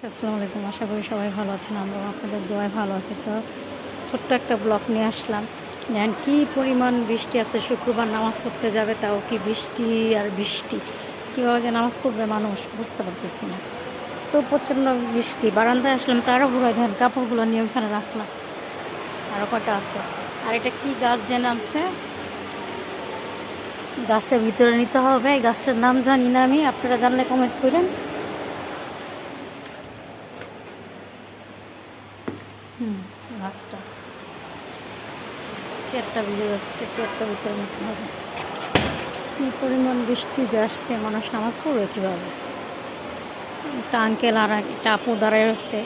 আসসালামু আলাইকুম, আশা করি সবাই ভালো আছেন। আমরা আপনাদের দোয়ায় ভালো আছি। তো ছোট্ট একটা ব্লগ নিয়ে আসলাম। জানেন কী পরিমাণ বৃষ্টি আছে, শুক্রবার নামাজ পড়তে যাবে, তাও কি বৃষ্টি আর বৃষ্টি। কীভাবে যে নামাজ পড়বে মানুষ বুঝতে পারতেছি না। তো প্রচণ্ড বৃষ্টি, বারান্দায় আসলাম, তারা ঘুরাই দেন কাপড়গুলো নিয়ে ওইখানে রাখলাম। আরও কটা আছে। আর এটা কি গাছ যে নামছে, গাছটা ভিতরে নিতে হবে। এই গাছটার নাম জানি না আমি, আপনারা জানলে কমেন্ট করেন। গাছটা চেয়ারটা ভিজে যাচ্ছে, চেয়ারটা ভিতরে নিতে হবে। কী পরিমাণ বৃষ্টি যে আসছে, মানুষ নামাজ পড়বে কীভাবে। একটা আঙ্কেল আর একটা আপু দাঁড়ায় আসছে,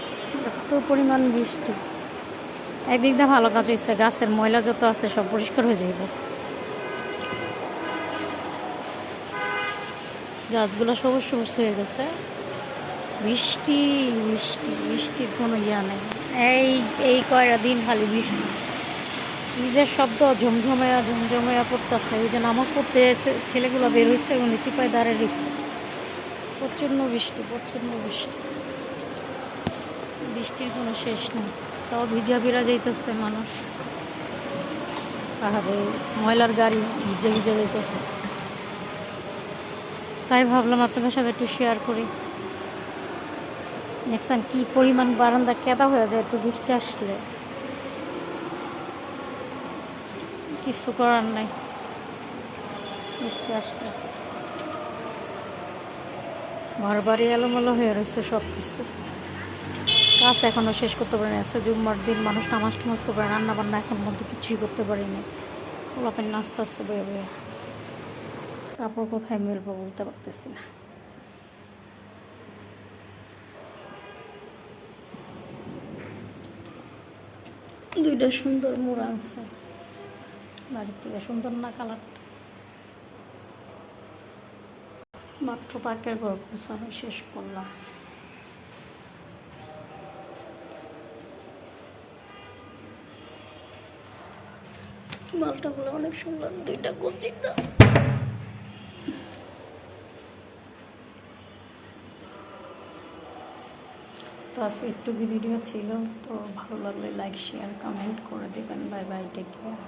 এত পরিমাণ বৃষ্টি। একদিক দিয়ে ভালো কাজ হয়েছে, গাছের ময়লা যত আছে সব পরিষ্কার হয়ে যাইব। গাছগুলো সবুজ সবুজ হয়ে গেছে। বৃষ্টি বৃষ্টি বৃষ্টির কোনো ইয়া নেই। এই এই কয়টা দিন খালি বৃষ্টি, নিজের শব্দ ঝমঝমায়া ঝমঝমায়া পড়তেছে। ওই যে নামাজ পড়তে ছেলেগুলো বের হয়েছে এবং নিচে পায়ে দাঁড়িয়ে রয়েছে। প্রচণ্ড বৃষ্টি, প্রচণ্ড বৃষ্টি, বৃষ্টির কোনো শেষ নেই। তাও ভিজা ভিজা যাইতেছে মানুষ, পাহাড়ে ময়লার গাড়ি ভিজে ভিজে যাইতেছে। তাই ভাবলাম আপনাদের সাথে একটু শেয়ার করি। দেখছেন কী পরিমাণ বারান্দা কেদা হয়ে যায় তো বৃষ্টি আসলে, কিছু করার নাই বৃষ্টি আসলে। ঘর বাড়ি এলোমেলো হয়ে রয়েছে, সব কিছু কাজ এখনও শেষ করতে পারি না। আচ্ছা, জুম্মার দিন মানুষ নামাজ টামাজ করবে, রান্না বান্না এখন মধ্যে কিছুই করতে পারিনি। ওলাপেন নাস্তা আসতে বয়ে বয়ে, কাপড় কোথায় মেলবো বলতে পারতেছি না। দুইটা সুন্দর মোড় আনছে বাড়ির থেকে, সুন্দর না কালারটা। মাত্র পাকের ঘর গোছানো শেষ করলাম। মালটাগুলো অনেক সুন্দর, দুইটা কচিটা। তো আজকে একটু ভিডিও ছিল, তো ভালো লাগলে লাইক শেয়ার কমেন্ট করে দেবেন। Bye bye, take care.